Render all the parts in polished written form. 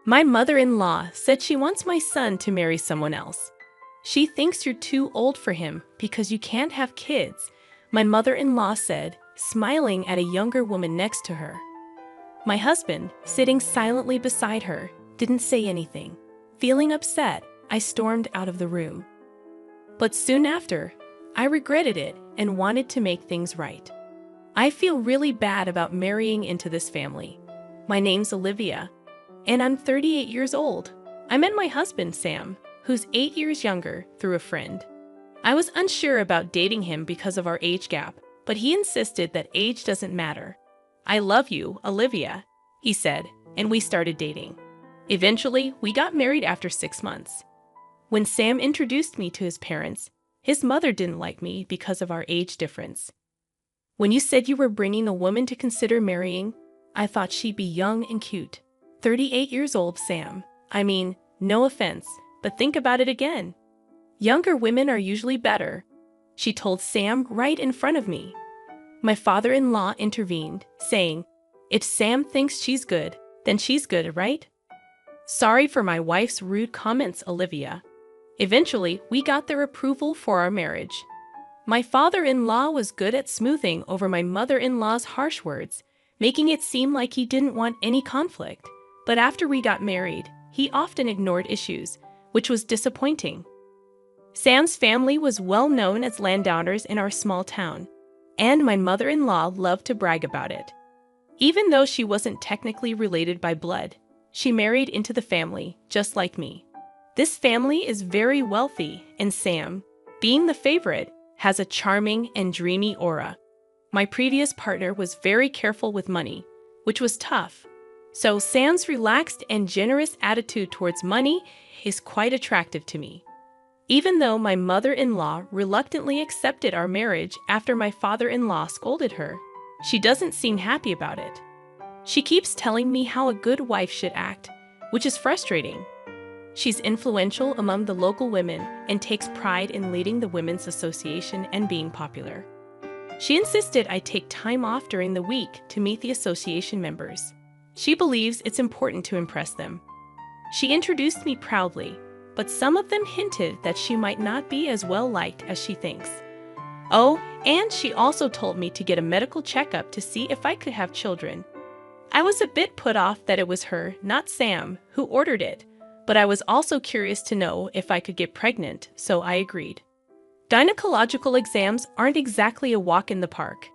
My mother-in-law said she wants my son to marry someone else. She thinks you're too old for him because you can't have kids, my mother-in-law said, smiling at a younger woman next to her. My husband, sitting silently beside her, didn't say anything. Feeling upset, I stormed out of the room. But soon after, I regretted it and wanted to make things right. I feel really bad about marrying into this family. My name's Olivia, and I'm 38 years old. I met my husband, Sam, who's 8 years younger, through a friend. I was unsure about dating him because of our age gap, but he insisted that age doesn't matter. I love you, Olivia, he said, and we started dating. Eventually, we got married after 6 months. When Sam introduced me to his parents, his mother didn't like me because of our age difference. When you said you were bringing a woman to consider marrying, I thought she'd be young and cute. 38 years old, Sam. I mean, no offense, but think about it again. Younger women are usually better, she told Sam right in front of me. My father-in-law intervened, saying, if Sam thinks she's good, then she's good, right? Sorry for my wife's rude comments, Olivia. Eventually, we got their approval for our marriage. My father-in-law was good at smoothing over my mother-in-law's harsh words, making it seem like he didn't want any conflict. But after we got married, he often ignored issues, which was disappointing. Sam's family was well known as landowners in our small town, and my mother-in-law loved to brag about it. Even though she wasn't technically related by blood, she married into the family, just like me. This family is very wealthy, and Sam, being the favorite, has a charming and dreamy aura. My previous partner was very careful with money, which was tough. So Sam's relaxed and generous attitude towards money is quite attractive to me. Even though my mother-in-law reluctantly accepted our marriage after my father-in-law scolded her, she doesn't seem happy about it. She keeps telling me how a good wife should act, which is frustrating. She's influential among the local women and takes pride in leading the Women's Association and being popular. She insisted I take time off during the week to meet the association members. She believes it's important to impress them. She introduced me proudly, but some of them hinted that she might not be as well liked as she thinks. Oh, and she also told me to get a medical checkup to see if I could have children. I was a bit put off that it was her, not Sam, who ordered it, but I was also curious to know if I could get pregnant, so I agreed. Gynecological exams aren't exactly a walk in the park.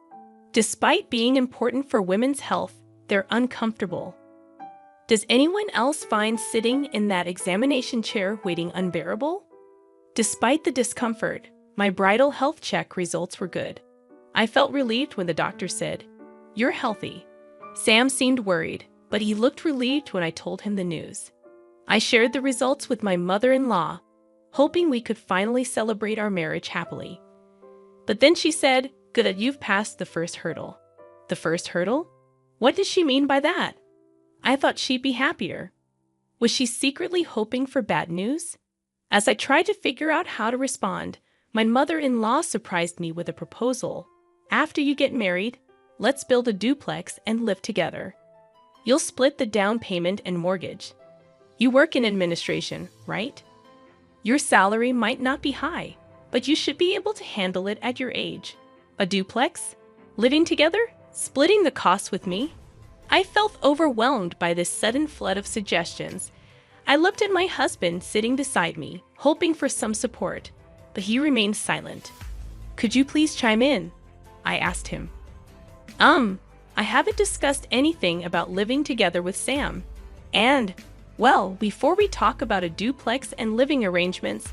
Despite being important for women's health, they're uncomfortable. Does anyone else find sitting in that examination chair waiting unbearable? Despite the discomfort, my bridal health check results were good. I felt relieved when the doctor said, "You're healthy." Sam seemed worried, but he looked relieved when I told him the news. I shared the results with my mother-in-law, hoping we could finally celebrate our marriage happily. But then she said, "Good that you've passed the first hurdle." The first hurdle? What did she mean by that? I thought she'd be happier. Was she secretly hoping for bad news? As I tried to figure out how to respond, my mother-in-law surprised me with a proposal. After you get married, let's build a duplex and live together. You'll split the down payment and mortgage. You work in administration, right? Your salary might not be high, but you should be able to handle it at your age. A duplex? Living together? Splitting the costs with me? I felt overwhelmed by this sudden flood of suggestions. I looked at my husband sitting beside me, hoping for some support, but he remained silent. "Could you please chime in?" I asked him. I haven't discussed anything about living together with Sam. And, well, before we talk about a duplex and living arrangements,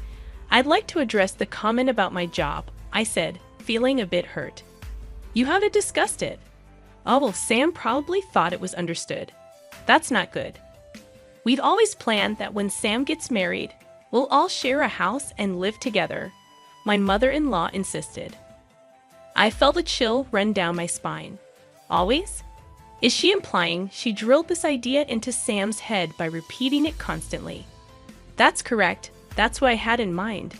I'd like to address the comment about my job," I said, feeling a bit hurt. "You haven't discussed it." "Oh, well, Sam probably thought it was understood." "That's not good. We'd always planned that when Sam gets married, we'll all share a house and live together," my mother-in-law insisted. I felt a chill run down my spine. Always? Is she implying she drilled this idea into Sam's head by repeating it constantly? "That's correct. That's what I had in mind."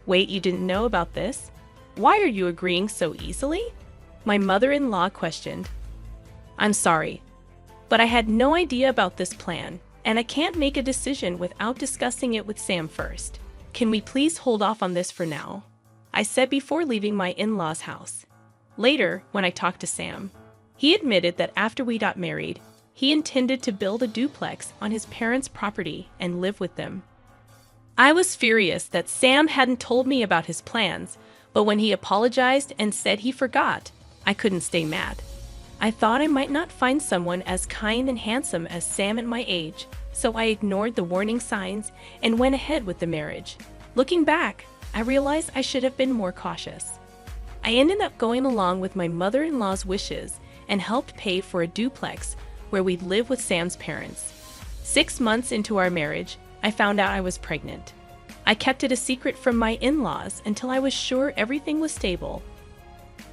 "Wait, you didn't know about this? Why are you agreeing so easily?" my mother-in-law questioned. "I'm sorry, but I had no idea about this plan, and I can't make a decision without discussing it with Sam first. Can we please hold off on this for now? I said before leaving my in-laws' house. Later, when I talked to Sam, he admitted that after we got married, he intended to build a duplex on his parents' property and live with them. I was furious that Sam hadn't told me about his plans, but when he apologized and said he forgot, I couldn't stay mad. I thought I might not find someone as kind and handsome as Sam at my age, so I ignored the warning signs and went ahead with the marriage. Looking back, I realized I should have been more cautious. I ended up going along with my mother-in-law's wishes and helped pay for a duplex where we'd live with Sam's parents. 6 months into our marriage, I found out I was pregnant. I kept it a secret from my in-laws until I was sure everything was stable.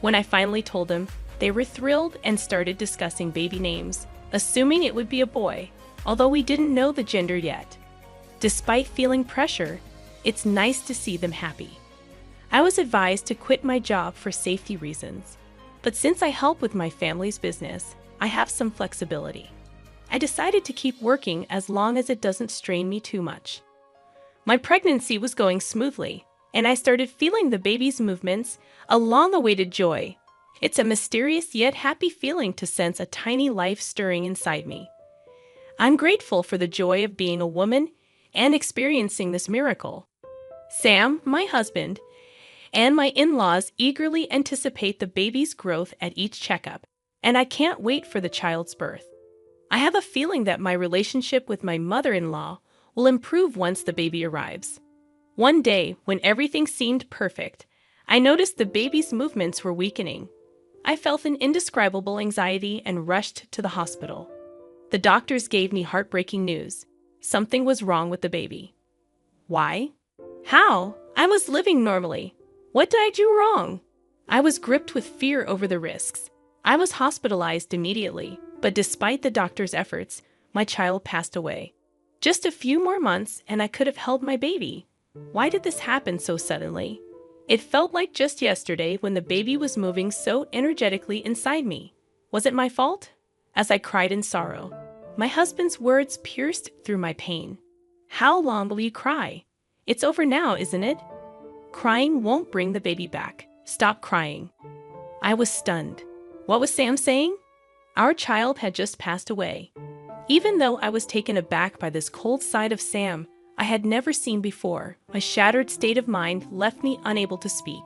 When I finally told them, they were thrilled and started discussing baby names, assuming it would be a boy, although we didn't know the gender yet. Despite feeling pressure, it's nice to see them happy. I was advised to quit my job for safety reasons, but since I help with my family's business, I have some flexibility. I decided to keep working as long as it doesn't strain me too much. My pregnancy was going smoothly, and I started feeling the baby's movements, a long-awaited joy. It's a mysterious yet happy feeling to sense a tiny life stirring inside me. I'm grateful for the joy of being a woman and experiencing this miracle. Sam, my husband, and my in-laws eagerly anticipate the baby's growth at each checkup, and I can't wait for the child's birth. I have a feeling that my relationship with my mother-in-law will improve once the baby arrives. One day, when everything seemed perfect, I noticed the baby's movements were weakening. I felt an indescribable anxiety and rushed to the hospital. The doctors gave me heartbreaking news. Something was wrong with the baby. Why? How? I was living normally. What did I do wrong? I was gripped with fear over the risks. I was hospitalized immediately, but despite the doctor's efforts, my child passed away. Just a few more months and I could have held my baby. Why did this happen so suddenly? It felt like just yesterday when the baby was moving so energetically inside me. Was it my fault? As I cried in sorrow, my husband's words pierced through my pain. How long will you cry? It's over now, isn't it? Crying won't bring the baby back. Stop crying. I was stunned. What was Sam saying? Our child had just passed away. Even though I was taken aback by this cold side of Sam I had never seen before, my shattered state of mind left me unable to speak.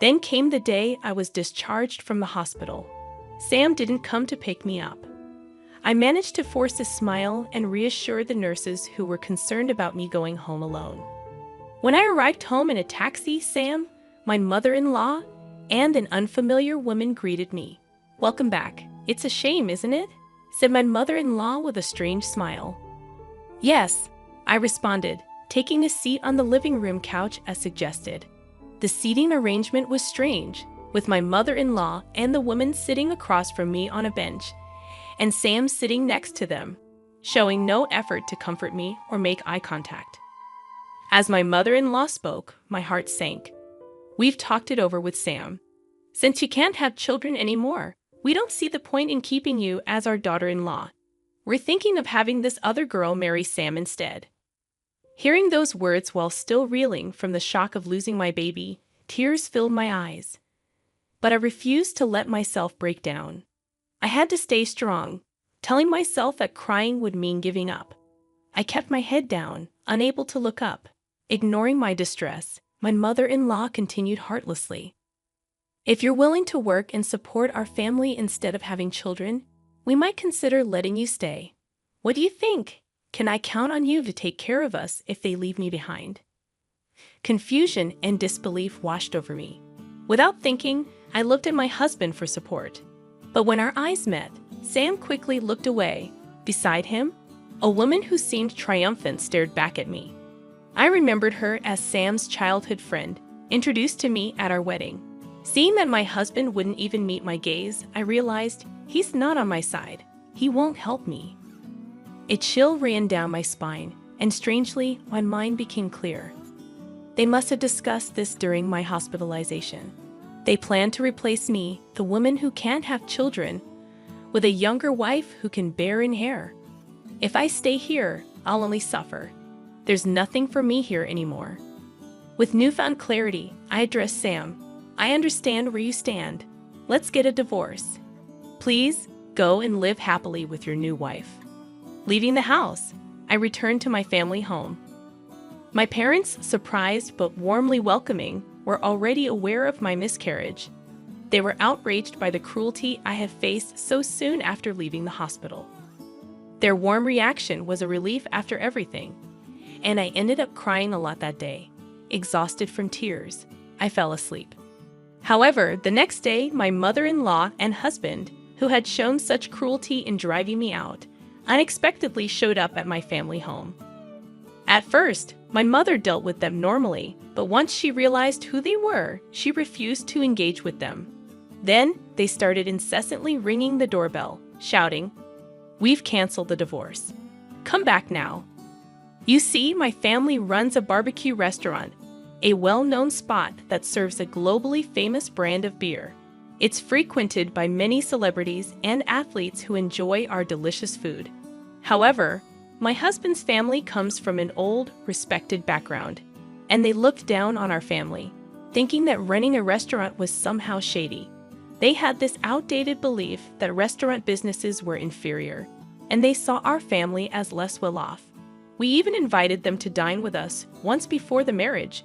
Then came the day I was discharged from the hospital. Sam didn't come to pick me up. I managed to force a smile and reassure the nurses who were concerned about me going home alone. When I arrived home in a taxi, Sam, my mother-in-law, and an unfamiliar woman greeted me. "Welcome back. It's a shame, isn't it?" said my mother-in-law with a strange smile. "Yes," I responded, taking a seat on the living room couch as suggested. The seating arrangement was strange, with my mother-in-law and the woman sitting across from me on a bench, and Sam sitting next to them, showing no effort to comfort me or make eye contact. As my mother-in-law spoke, my heart sank. "We've talked it over with Sam. Since you can't have children anymore, we don't see the point in keeping you as our daughter-in-law. We're thinking of having this other girl marry Sam instead." Hearing those words while still reeling from the shock of losing my baby, tears filled my eyes. But I refused to let myself break down. I had to stay strong, telling myself that crying would mean giving up. I kept my head down, unable to look up. Ignoring my distress, my mother-in-law continued heartlessly. "If you're willing to work and support our family instead of having children, we might consider letting you stay. What do you think? Can I count on you to take care of us if they leave me behind?" Confusion and disbelief washed over me. Without thinking, I looked at my husband for support. But when our eyes met, Sam quickly looked away. Beside him, a woman who seemed triumphant stared back at me. I remembered her as Sam's childhood friend, introduced to me at our wedding. Seeing that my husband wouldn't even meet my gaze, I realized he's not on my side. He won't help me. A chill ran down my spine, and strangely, my mind became clear. They must have discussed this during my hospitalization. They planned to replace me, the woman who can't have children, with a younger wife who can bear in hair. If I stay here, I'll only suffer. There's nothing for me here anymore. With newfound clarity, I addressed Sam. I understand where you stand. Let's get a divorce. Please, go and live happily with your new wife. Leaving the house, I returned to my family home. My parents, surprised but warmly welcoming, were already aware of my miscarriage. They were outraged by the cruelty I had faced so soon after leaving the hospital. Their warm reaction was a relief after everything, and I ended up crying a lot that day. Exhausted from tears, I fell asleep. However, the next day, my mother-in-law and husband, who had shown such cruelty in driving me out, unexpectedly showed up at my family home. At first, my mother dealt with them normally, but once she realized who they were, she refused to engage with them. Then, they started incessantly ringing the doorbell, shouting, "We've canceled the divorce. Come back now." You see, my family runs a barbecue restaurant, a well-known spot that serves a globally famous brand of beer. It's frequented by many celebrities and athletes who enjoy our delicious food. However, my husband's family comes from an old, respected background, and they looked down on our family, thinking that running a restaurant was somehow shady. They had this outdated belief that restaurant businesses were inferior, and they saw our family as less well-off. We even invited them to dine with us once before the marriage,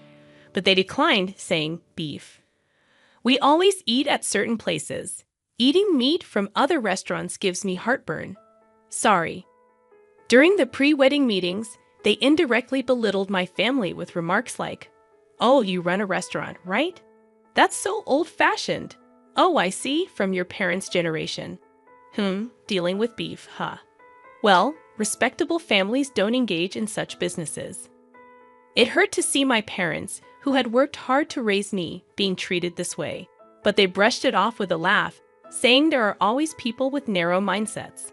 but they declined, saying, "Beef. We always eat at certain places. Eating meat from other restaurants gives me heartburn. Sorry." During the pre-wedding meetings, they indirectly belittled my family with remarks like, "Oh, you run a restaurant, right? That's so old-fashioned. Oh, I see, from your parents' generation. Dealing with beef, huh? Well, respectable families don't engage in such businesses." It hurt to see my parents, who had worked hard to raise me, being treated this way, but they brushed it off with a laugh, saying there are always people with narrow mindsets.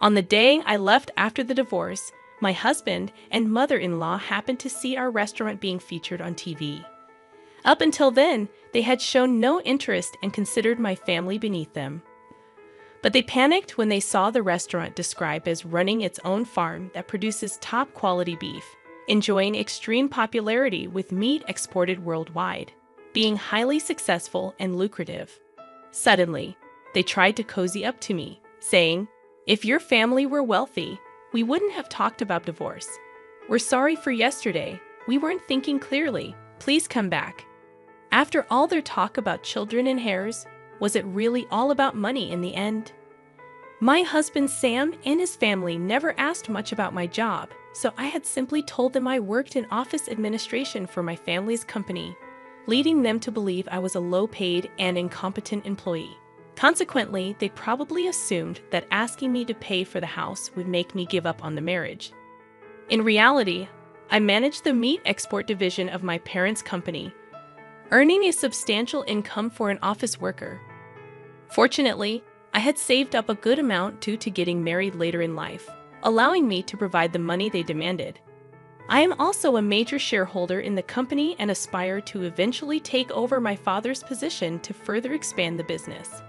On the day I left after the divorce, my husband and mother-in-law happened to see our restaurant being featured on TV. Up until then, they had shown no interest and considered my family beneath them. But they panicked when they saw the restaurant described as running its own farm that produces top-quality beef, enjoying extreme popularity with meat exported worldwide, being highly successful and lucrative. Suddenly, they tried to cozy up to me, saying, "If your family were wealthy, we wouldn't have talked about divorce. We're sorry for yesterday. We weren't thinking clearly. Please come back." After all their talk about children and heirs, was it really all about money in the end? My husband Sam and his family never asked much about my job, so I had simply told them I worked in office administration for my family's company, leading them to believe I was a low-paid and incompetent employee. Consequently, they probably assumed that asking me to pay for the house would make me give up on the marriage. In reality, I managed the meat export division of my parents' company, earning a substantial income for an office worker. Fortunately, I had saved up a good amount due to getting married later in life, allowing me to provide the money they demanded. I am also a major shareholder in the company and aspire to eventually take over my father's position to further expand the business.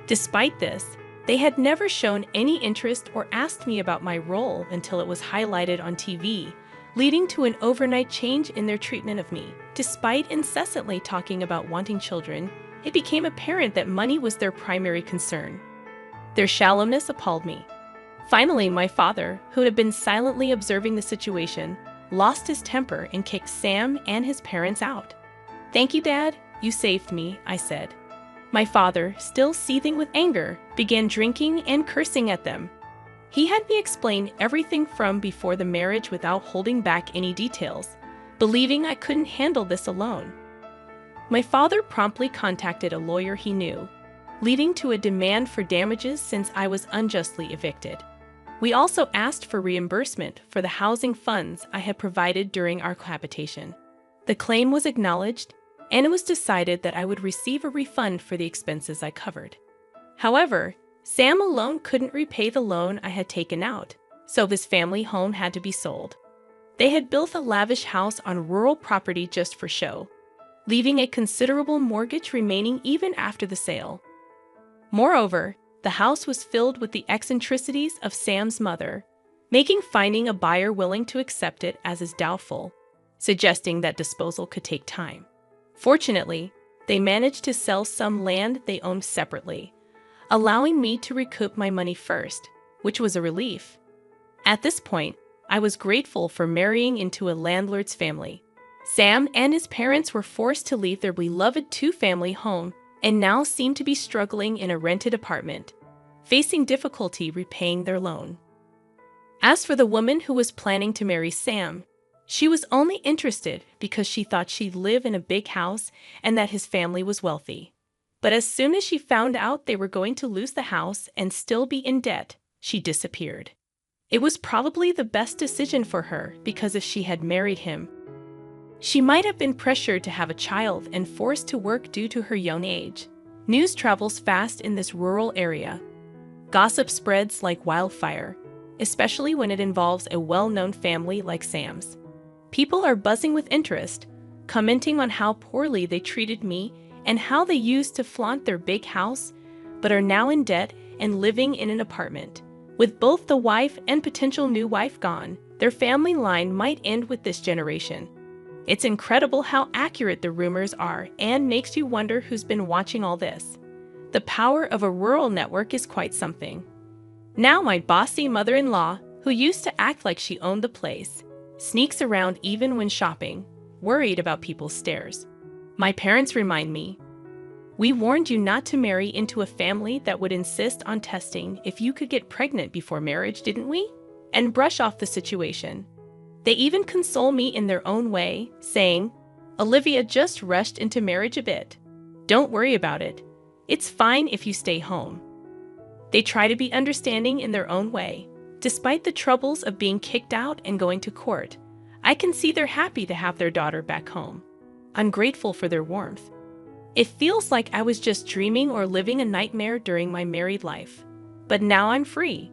Despite this, they had never shown any interest or asked me about my role until it was highlighted on TV, leading to an overnight change in their treatment of me. Despite incessantly talking about wanting children, it became apparent that money was their primary concern. Their shallowness appalled me. Finally, my father, who had been silently observing the situation, lost his temper and kicked Sam and his parents out. "Thank you, Dad. You saved me," I said. My father, still seething with anger, began drinking and cursing at them. He had me explain everything from before the marriage without holding back any details, believing I couldn't handle this alone. My father promptly contacted a lawyer he knew, leading to a demand for damages since I was unjustly evicted. We also asked for reimbursement for the housing funds I had provided during our cohabitation. The claim was acknowledged, and it was decided that I would receive a refund for the expenses I covered. However, Sam alone couldn't repay the loan I had taken out, so his family home had to be sold. They had built a lavish house on rural property just for show, leaving a considerable mortgage remaining even after the sale. Moreover, the house was filled with the eccentricities of Sam's mother, making finding a buyer willing to accept it as is doubtful, suggesting that disposal could take time. Fortunately, they managed to sell some land they owned separately, allowing me to recoup my money first, which was a relief. At this point, I was grateful for marrying into a landlord's family. Sam and his parents were forced to leave their beloved two-family home and now seemed to be struggling in a rented apartment, facing difficulty repaying their loan. As for the woman who was planning to marry Sam, she was only interested because she thought she'd live in a big house and that his family was wealthy. But as soon as she found out they were going to lose the house and still be in debt, she disappeared. It was probably the best decision for her because if she had married him, she might have been pressured to have a child and forced to work due to her young age. News travels fast in this rural area. Gossip spreads like wildfire, especially when it involves a well-known family like Sam's. People are buzzing with interest, commenting on how poorly they treated me and how they used to flaunt their big house, but are now in debt and living in an apartment. With both the wife and potential new wife gone, their family line might end with this generation. It's incredible how accurate the rumors are and makes you wonder who's been watching all this. The power of a rural network is quite something. Now my bossy mother-in-law, who used to act like she owned the place, sneaks around even when shopping, worried about people's stares. My parents remind me, "We warned you not to marry into a family that would insist on testing if you could get pregnant before marriage, didn't we?" and brush off the situation. They even console me in their own way, saying, "Olivia just rushed into marriage a bit. Don't worry about it. It's fine if you stay home." They try to be understanding in their own way. Despite the troubles of being kicked out and going to court, I can see they're happy to have their daughter back home. I'm grateful for their warmth. It feels like I was just dreaming or living a nightmare during my married life. But now I'm free.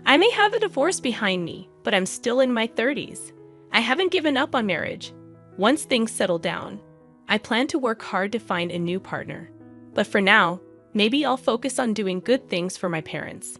I may have a divorce behind me, but I'm still in my 30s. I haven't given up on marriage. Once things settle down, I plan to work hard to find a new partner. But for now, maybe I'll focus on doing good things for my parents.